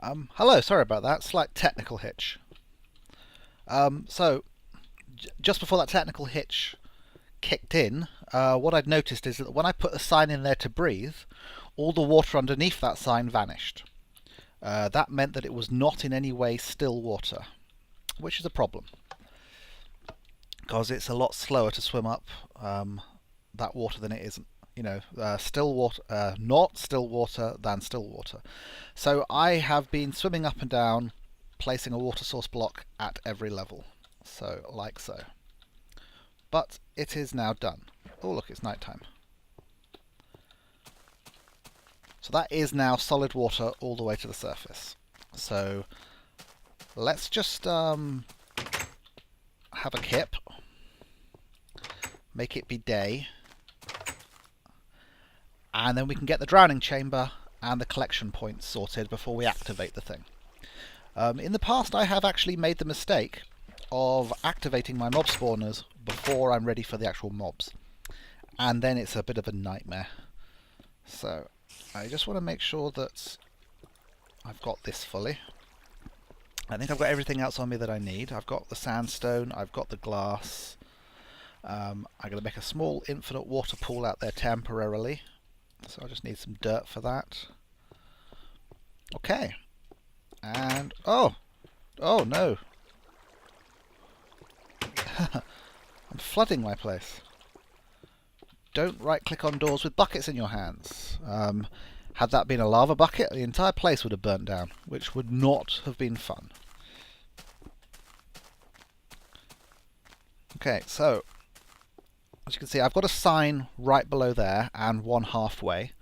Hello, sorry about that. Slight technical hitch. Just before that technical hitch kicked in, what I'd noticed is that when I put a sign in there to breathe, all the water underneath that sign vanished. That meant that it was not in any way still water, which is a problem because it's a lot slower to swim up that water than it isn't. Still water, not still water than still water. So I have been swimming up and down, placing a water source block at every level. So, like so. But it is now done. Oh, look, it's nighttime. So that is now solid water all the way to the surface. So let's just have a kip, make it be day, and then we can get the drowning chamber and the collection points sorted before we activate the thing. In the past I have actually made the mistake of activating my mob spawners before I'm ready for the actual mobs, and then it's a bit of a nightmare. So I just want to make sure that I've got this fully. I think I've got everything else on me that I need. I've got the sandstone, I've got the glass. I'm going to make a small infinite water pool out there temporarily, so I just need some dirt for that. Okay, and oh no, I'm flooding my place. Don't right-click on doors with buckets in your hands. Had that been a lava bucket, the entire place would have burnt down, which would not have been fun. Okay, so as you can see, I've got a sign right below there and one halfway.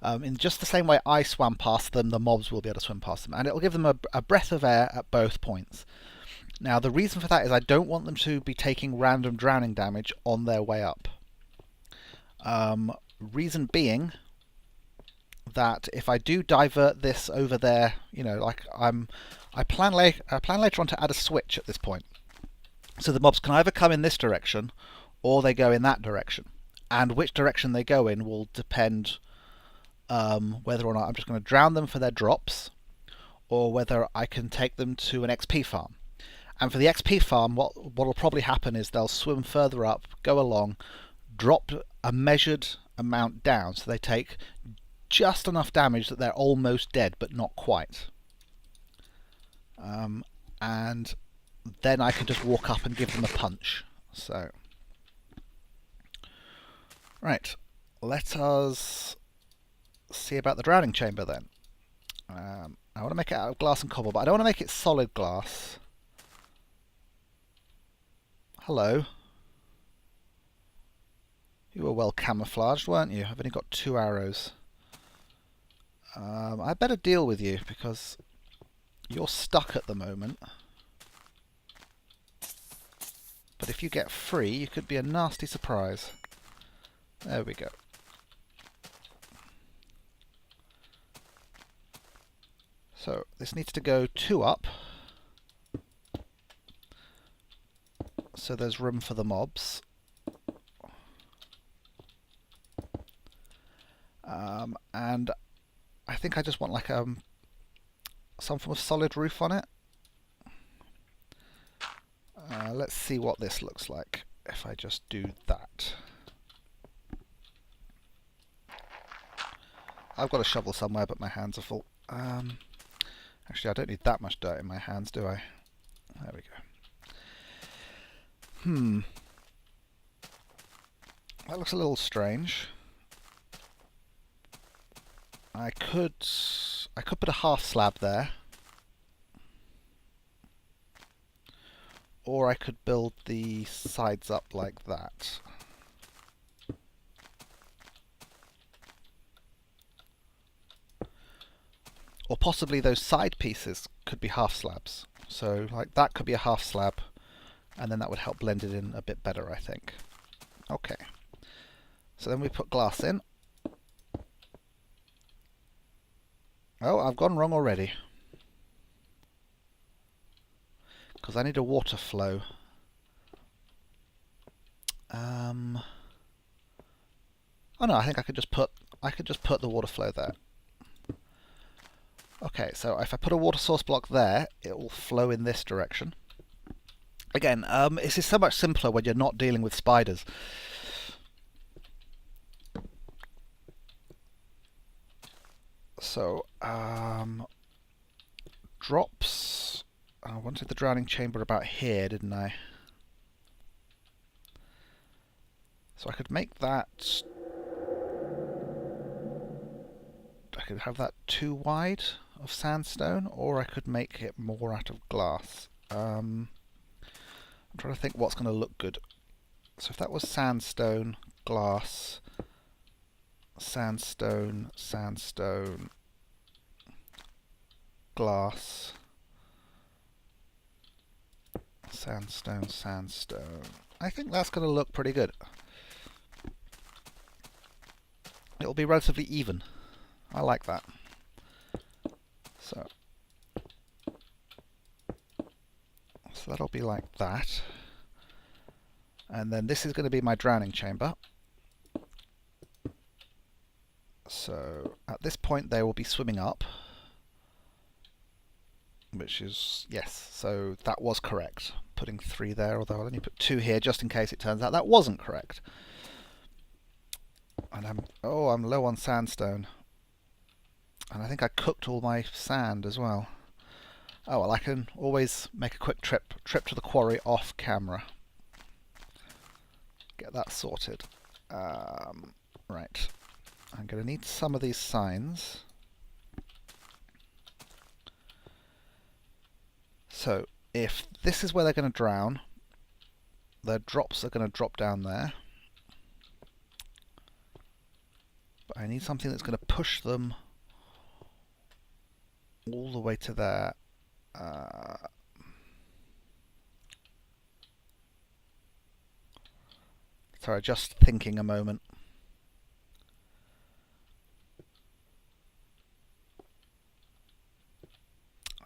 In just the same way I swam past them, the mobs will be able to swim past them, and it'll give them a breath of air at both points. Now, the reason for that is I don't want them to be taking random drowning damage on their way up. Reason being that if I do divert this over there, I plan later on to add a switch at this point, so the mobs can either come in this direction or they go in that direction, and which direction they go in will depend whether or not I'm just going to drown them for their drops, or whether I can take them to an XP farm. And for the XP farm, what will probably happen is they'll swim further up, go along, drop a measured amount down, so they take just enough damage that they're almost dead, but not quite. And then I can just walk up and give them a punch. So, right, let us see about the drowning chamber then. I want to make it out of glass and cobble, but I don't want to make it solid glass. Hello. You were well camouflaged, weren't you? I've only got 2 arrows. I better deal with you because you're stuck at the moment. But if you get free, you could be a nasty surprise. There we go. So this needs to go 2 up, so there's room for the mobs. And I think I just want like some form of solid roof on it. Let's see what this looks like if I just do that. I've got a shovel somewhere, but my hands are full. Actually, I don't need that much dirt in my hands, do I? There we go. That looks a little strange. I could put a half slab there, or I could build the sides up like that. Or possibly those side pieces could be half slabs. So like that could be a half slab, and then that would help blend it in a bit better, I think. Okay. So then we put glass in. Oh, I've gone wrong already. Because I need a water flow. Oh no, I think I could just put the water flow there. Okay, so if I put a water source block there, it will flow in this direction. Again, this is so much simpler when you're not dealing with spiders. So, drops. I wanted the drowning chamber about here, didn't I? So I could make that... I could have that too wide of sandstone, or I could make it more out of glass. I'm trying to think what's going to look good. So if that was sandstone, glass, sandstone, sandstone, glass, sandstone, sandstone. I think that's going to look pretty good. It'll be relatively even. I like that. So that'll be like that. And then this is going to be my drowning chamber. So at this point they will be swimming up. Which is, yes, so that was correct. Putting 3 there, although I'll only put 2 here just in case it turns out that wasn't correct. And I'm low on sandstone. And I think I cooked all my sand as well. Oh well, I can always make a quick trip to the quarry off camera. Get that sorted. Right. I'm going to need some of these signs. So, if this is where they're going to drown, their drops are going to drop down there. But I need something that's going to push them all the way to there. Sorry, just thinking a moment.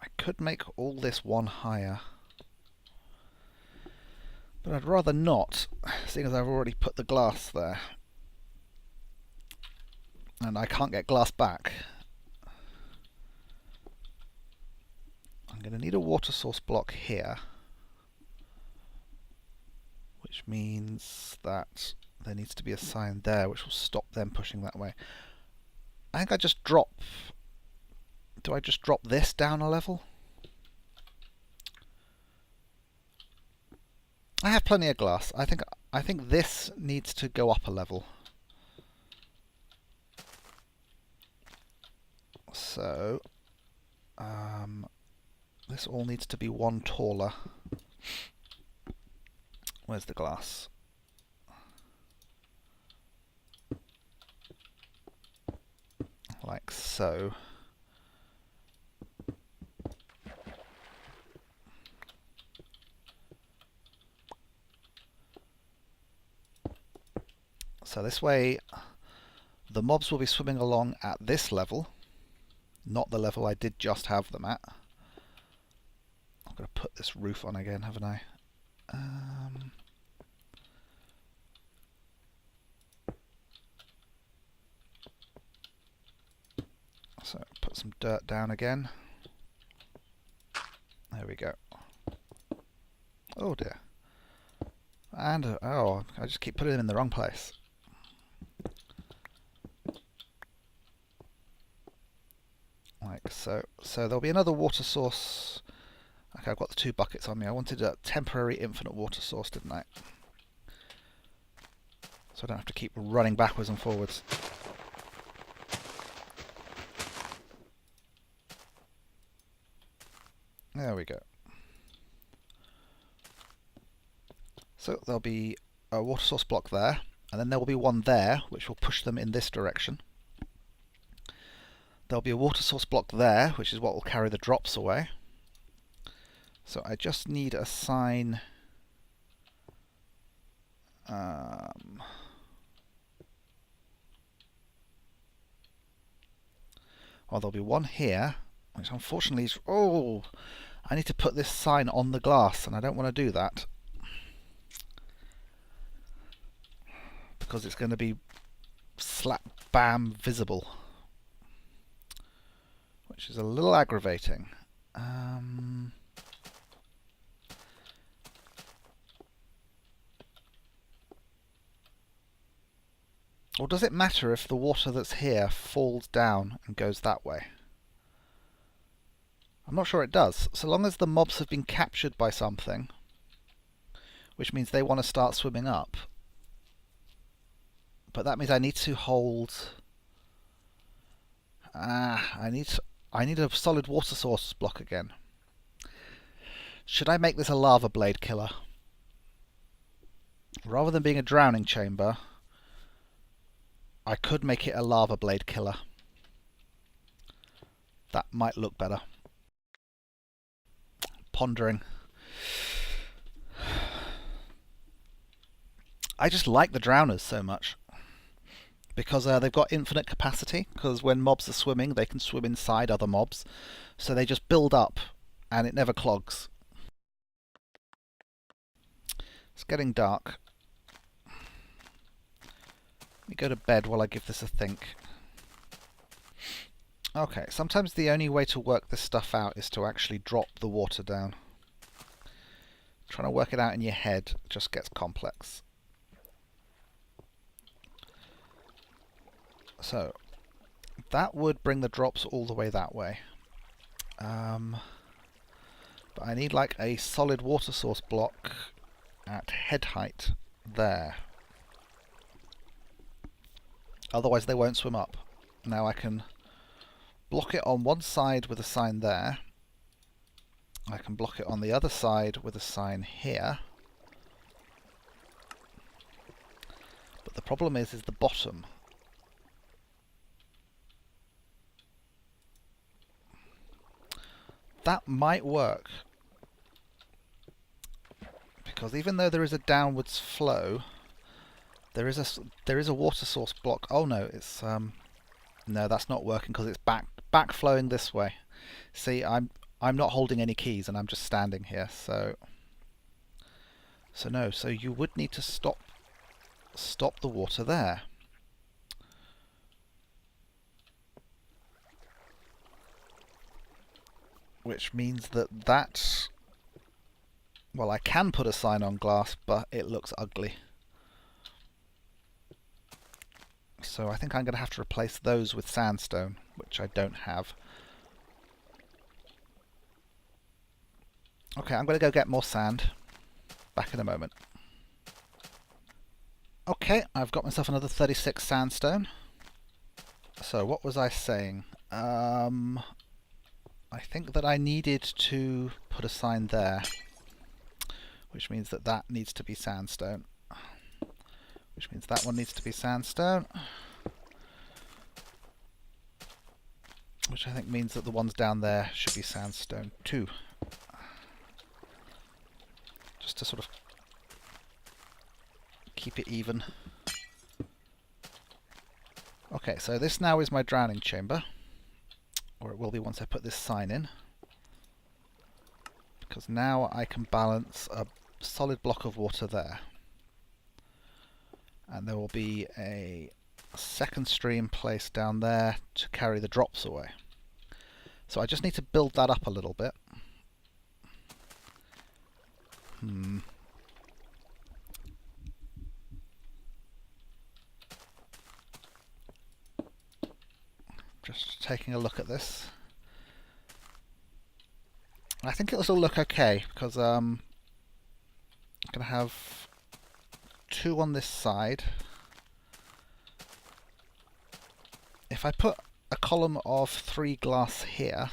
I could make all this one higher. But I'd rather not, seeing as I've already put the glass there. And I can't get glass back. I'm going to need a water source block here. Which means that there needs to be a sign there which will stop them pushing that way. I think I just drop... Do I just drop this down a level? I have plenty of glass. I think this needs to go up a level. So this all needs to be one taller. Where's the glass? Like so. So this way the mobs will be swimming along at this level, not the level I did just have them at. I'm going to put this roof on again, haven't I? So put some dirt down again. There we go. Oh dear. And, oh, I just keep putting them in the wrong place. Like so. So there'll be another water source. Okay, I've got the 2 buckets on me. I wanted a temporary infinite water source, didn't I? So I don't have to keep running backwards and forwards. There we go. So there'll be a water source block there, and then there will be one there, which will push them in this direction. There'll be a water source block there, which is what will carry the drops away. So I just need a sign. Well, there'll be one here, which unfortunately is... Oh! I need to put this sign on the glass, and I don't want to do that. Because it's going to be slap bam visible. which is a little aggravating. Or does it matter if the water that's here falls down and goes that way? I'm not sure it does. So long as the mobs have been captured by something, which means they want to start swimming up. But that means I need to hold... I need a solid water source block again. Should I make this a lava blade killer? Rather than being a drowning chamber, I could make it a lava blade killer. That might look better. Pondering. I just like the drowners so much. Because they've got infinite capacity, because when mobs are swimming, they can swim inside other mobs. So they just build up, and it never clogs. It's getting dark. Let me go to bed while I give this a think. Okay, sometimes the only way to work this stuff out is to actually drop the water down. Trying to work it out in your head just gets complex. So, that would bring the drops all the way that way. But I need like a solid water source block at head height there. Otherwise they won't swim up. Now I can block it on one side with a sign there. I can block it on the other side with a sign here. But the problem is the bottom. That might work. Because even though there is a downwards flow, there is a water source block. Oh no, it's no, that's not working because it's back flowing this way. See, I'm not holding any keys and I'm just standing here. So no, so you would need to stop the water there. Which means that well, I can put a sign on glass, but it looks ugly. So I think I'm going to have to replace those with sandstone, which I don't have. Okay, I'm going to go get more sand. Back in a moment. Okay, I've got myself another 36 sandstone. So what was I saying? I think that I needed to put a sign there, which means that needs to be sandstone. Which means that one needs to be sandstone. Which I think means that the ones down there should be sandstone too. Just to sort of keep it even. Okay, so this now is my drowning chamber. Or it will be once I put this sign in. Because now I can balance a solid block of water there. And there will be a second stream placed down there to carry the drops away. So I just need to build that up a little bit. Just taking a look at this. I think it'll still look okay because I'm going to have 2 on this side. If I put a column of 3 glass here...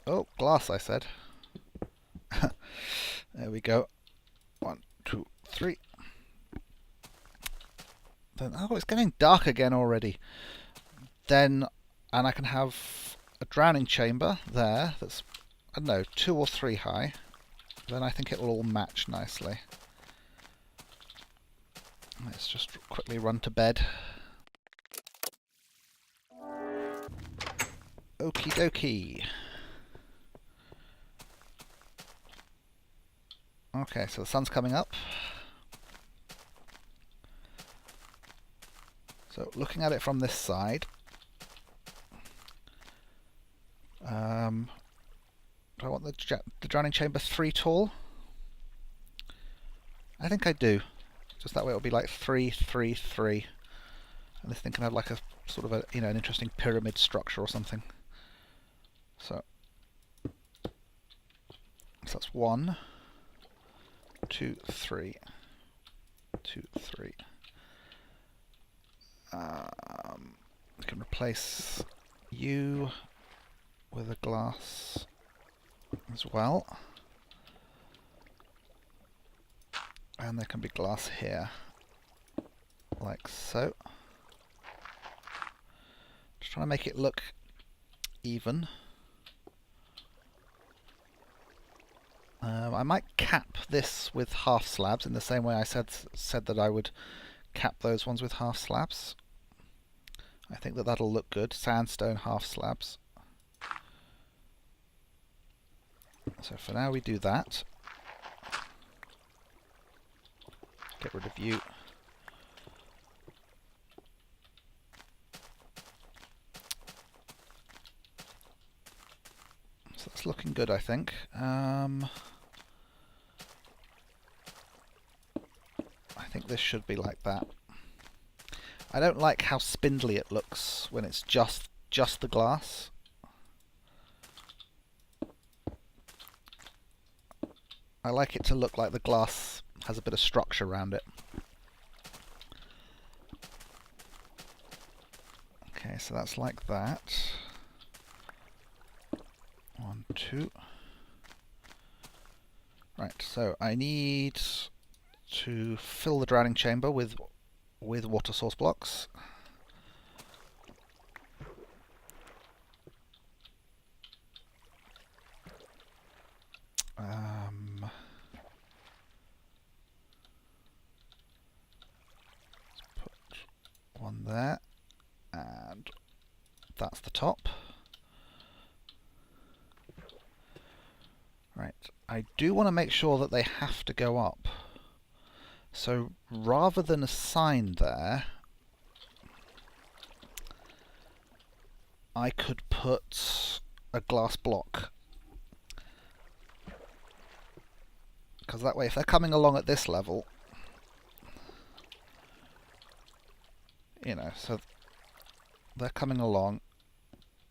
Oh, glass I said. There we go. 1, 2, 3. Then, oh, it's getting dark again already. Then, and I can have a drowning chamber there that's, I don't know, 2 or 3 high. Then I think it will all match nicely. Let's just quickly run to bed. Okie dokie. Okay, so the sun's coming up. So looking at it from this side, do I want the drowning chamber 3 tall? I think I do. Just that way it'll be like 3, 3, 3. And this thing can have like a sort of a, you know, an interesting pyramid structure or something. So that's 1, 2, 3, 2, 3. We can replace you with a glass as well. And there can be glass here, like so. Just trying to make it look even. I might cap this with half slabs in the same way I said that I would cap those ones with half slabs. I think that that'll look good. Sandstone half slabs. So for now we do that. Get rid of you. So that's looking good, I think. I think this should be like that. I don't like how spindly it looks when it's just the glass. I like it to look like the glass has a bit of structure around it. Okay, so that's like that. 1, 2. Right, so I need to fill the drowning chamber with water source blocks. Let's put one there, and that's the top. Right, I do want to make sure that they have to go up. So rather than a sign there, I could put a glass block. Because that way, if they're coming along at this level, you know, so they're coming along,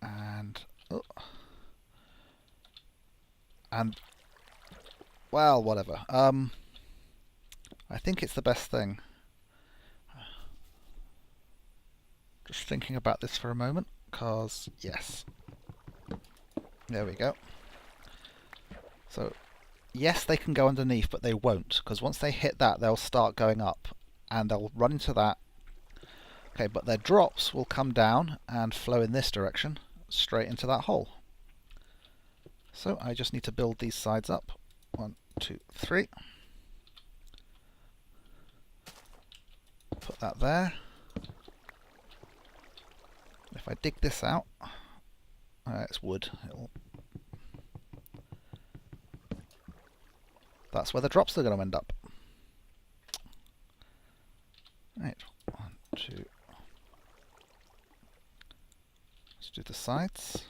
and well, whatever. I think it's the best thing. Just thinking about this for a moment, because yes, there we go. So yes, they can go underneath, but they won't, because once they hit that, they'll start going up, and they'll run into that. Okay, but their drops will come down and flow in this direction, straight into that hole. So I just need to build these sides up. 1, 2, 3. Put that there. If I dig this out, it's wood. That's where the drops are going to end up. Right, 1, 2. Let's do the sides.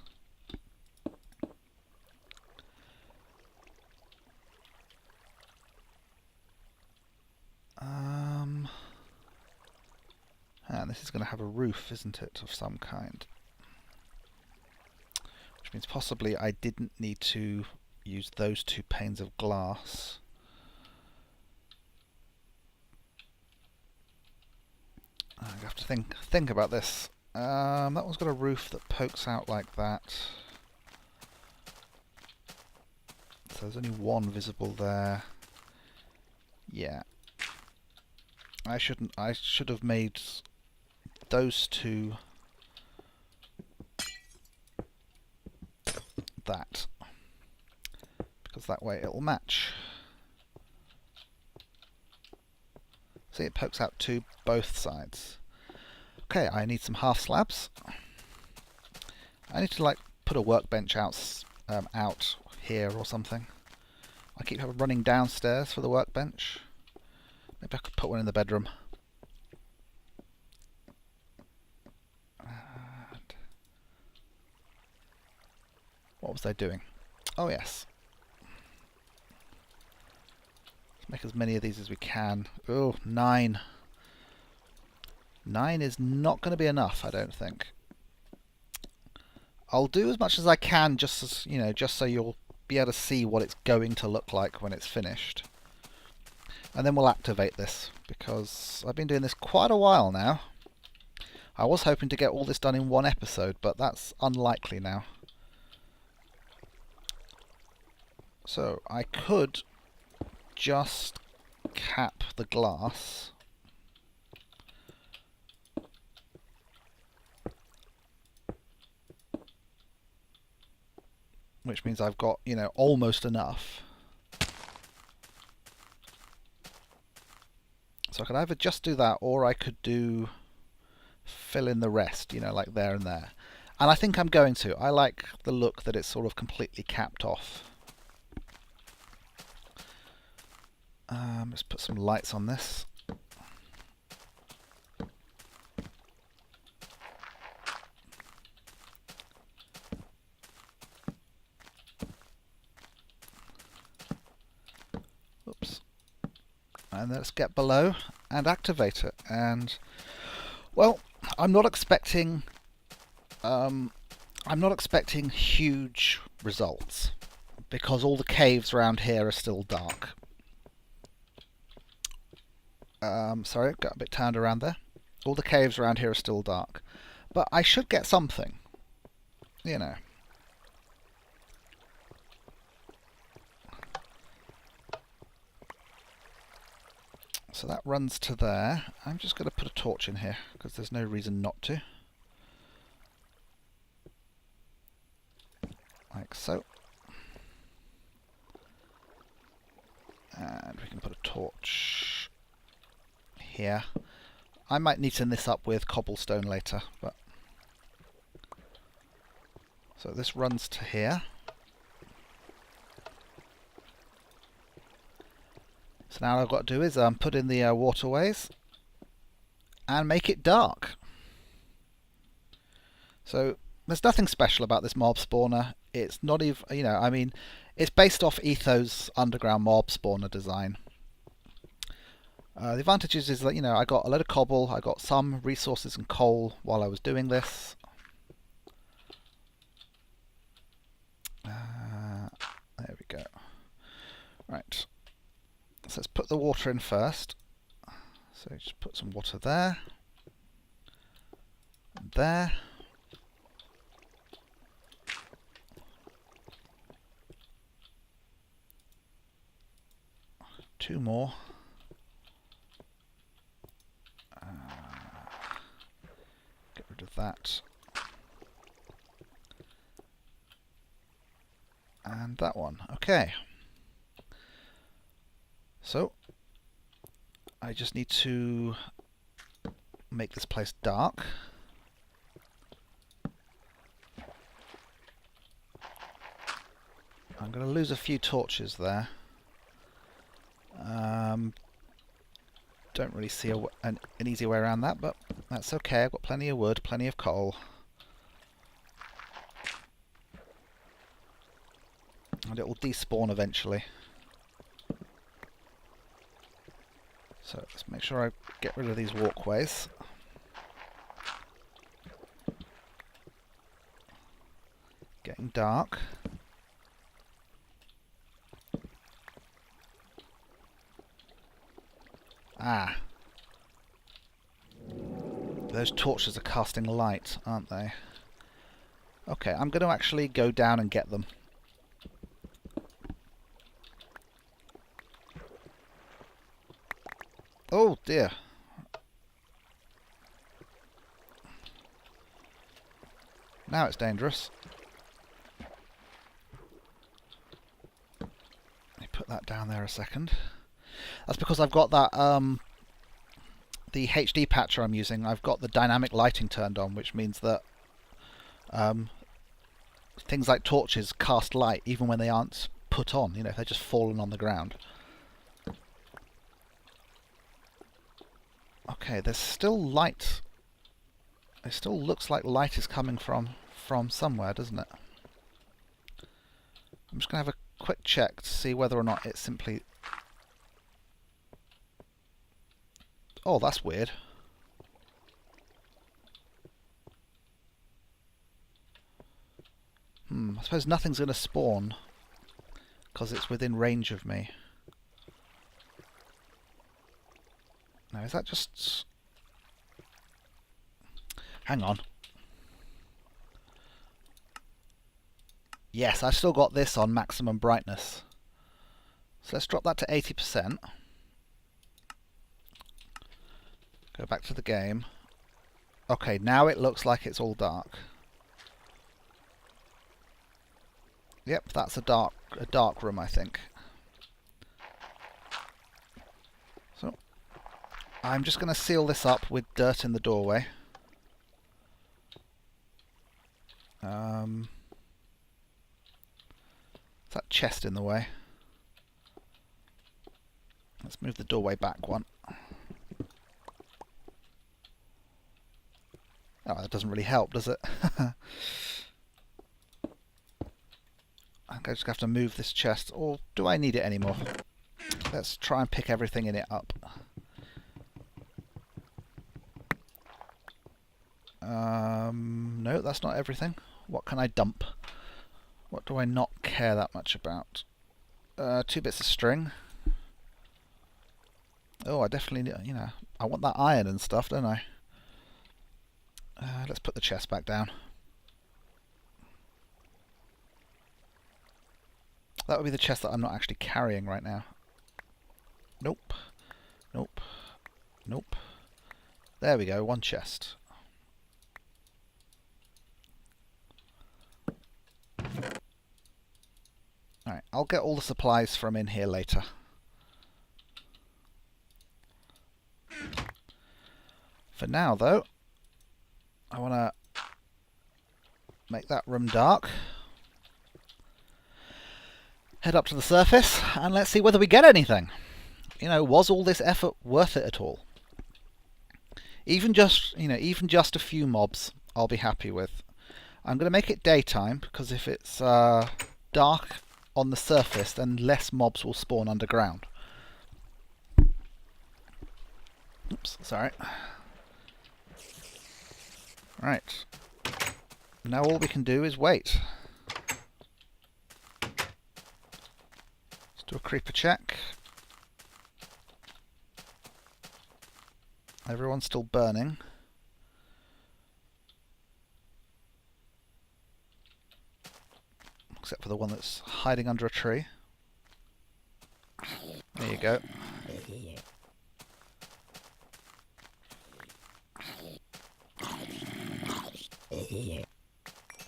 And this is going to have a roof, isn't it, of some kind. Which means possibly I didn't need to use those 2 panes of glass. I have to think about this. That one's got a roof that pokes out like that. So there's only one visible there. Yeah. I should have made those 2 that, because that way it'll match. See, it pokes out to both sides. Okay, I need some half slabs. I need to like put a workbench out here or something. I keep running downstairs for the workbench. Maybe I could put one in the bedroom. What was I doing? Oh yes. Let's make as many of these as we can. Oh, 9. 9 is not going to be enough, I don't think. I'll do as much as I can, just as, you know, just so you'll be able to see what it's going to look like when it's finished. And then we'll activate this, because I've been doing this quite a while now. I was hoping to get all this done in one episode, but that's unlikely now. So I could just cap the glass. Which means I've got, you know, almost enough. So I could either just do that, or I could do fill in the rest, you know, like there and there. And I think I'm going to. I like the look that it's sort of completely capped off. Let's put some lights on this. Oops. And let's get below and activate it. And well, I'm not expecting huge results, because all the caves around here are still dark. Sorry, got a bit turned around there. All the caves around here are still dark, but I should get something, you know. So that runs to there. I'm just going to put a torch in here, because there's no reason not to. Like so. And we can put a torch here. I might neaten this up with cobblestone later, but so this runs to here. So now all I've got to do is put in the waterways and make it dark. So there's nothing special about this mob spawner. It's not even, you know, I mean, it's based off Etho's underground mob spawner design. The advantages is that, you know, I got a load of cobble, I got some resources and coal while I was doing this. There we go. Right. So let's put the water in first. So just put some water there. And there. Two more. Get rid of that. And that one. Okay. So I just need to make this place dark. I'm going to lose a few torches there. Don't really see an easy way around that, but that's okay. I've got plenty of wood, plenty of coal. And it will despawn eventually. So let's make sure I get rid of these walkways. Getting dark. Ah. Those torches are casting light, aren't they? Okay, I'm going to actually go down and get them. Oh dear. Now it's dangerous. Let me put that down there a second. That's because I've got that, the MCPatcher I'm using, I've got the dynamic lighting turned on, which means that things like torches cast light even when they aren't put on, you know, if they're just fallen on the ground. Okay, there's still light. It still looks like light is coming from somewhere, doesn't it? I'm just going to have a quick check to see whether or not it's simply... Oh, that's weird. I suppose nothing's going to spawn because it's within range of me. Now, is that just... Hang on. Yes, I've still got this on maximum brightness. So let's drop that to 80%. Go back to the game. Okay, now it looks like it's all dark. Yep, that's a dark room, I think. So I'm just going to seal this up with dirt in the doorway. Is that chest in the way? Let's move the doorway back one. Oh, that doesn't really help, does it? I'm just going to have to move this chest, or do I need it anymore? Let's try and pick everything in it up. No, that's not everything. What can I dump? What do I not care that much about? 2 bits of string. Oh, I definitely need, you know, I want that iron and stuff, don't I? Let's put the chest back down. That would be the chest that I'm not actually carrying right now. Nope. Nope. Nope. There we go, 1 chest. Alright, I'll get all the supplies from in here later. For now, though, I want to make that room dark. Head up to the surface and let's see whether we get anything. You know, was all this effort worth it at all? Even just, you know, even just a few mobs I'll be happy with. I'm going to make it daytime because if it's dark on the surface, then less mobs will spawn underground. Oops, sorry. Right. Now all we can do is wait. Let's do a creeper check. Everyone's still burning. Except for the one that's hiding under a tree. There you go.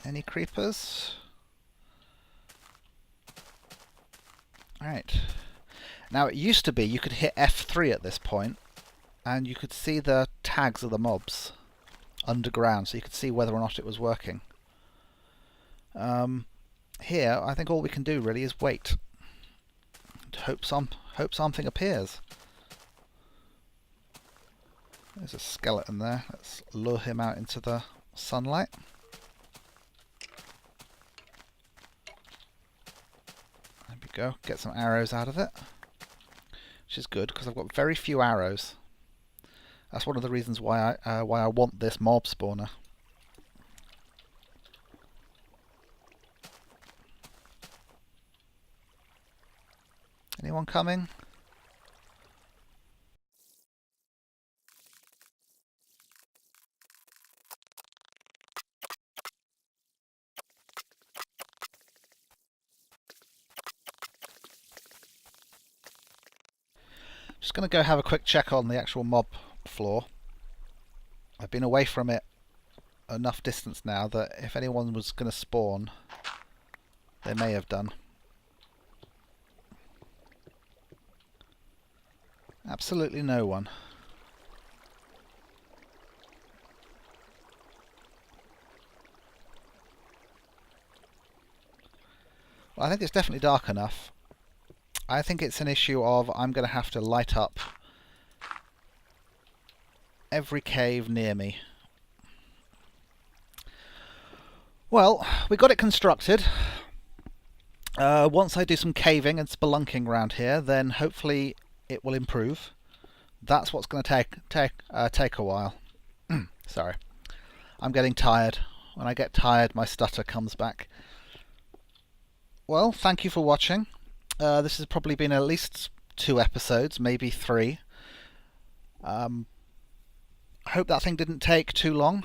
Any creepers? Alright. Now it used to be you could hit F3 at this point and you could see the tags of the mobs underground, so you could see whether or not it was working. Here, I think all we can do really is wait and hope something appears. There's a skeleton there. Let's lure him out into the sunlight. There we go. Get some arrows out of it, which is good because I've got very few arrows. That's one of the reasons why I want this mob spawner. Anyone coming? Just going to go have a quick check on the actual mob floor. I've been away from it enough distance now that if anyone was going to spawn, they may have done. Absolutely no one. Well, I think it's definitely dark enough. I think it's an issue of I'm going to have to light up every cave near me. Well, we got it constructed. Once I do some caving and spelunking around here, then hopefully it will improve. That's what's going to take a while. Sorry, I'm getting tired. When I get tired, my stutter comes back. Well, thank you for watching. This has probably been at least 2 episodes, maybe 3. I hope that thing didn't take too long.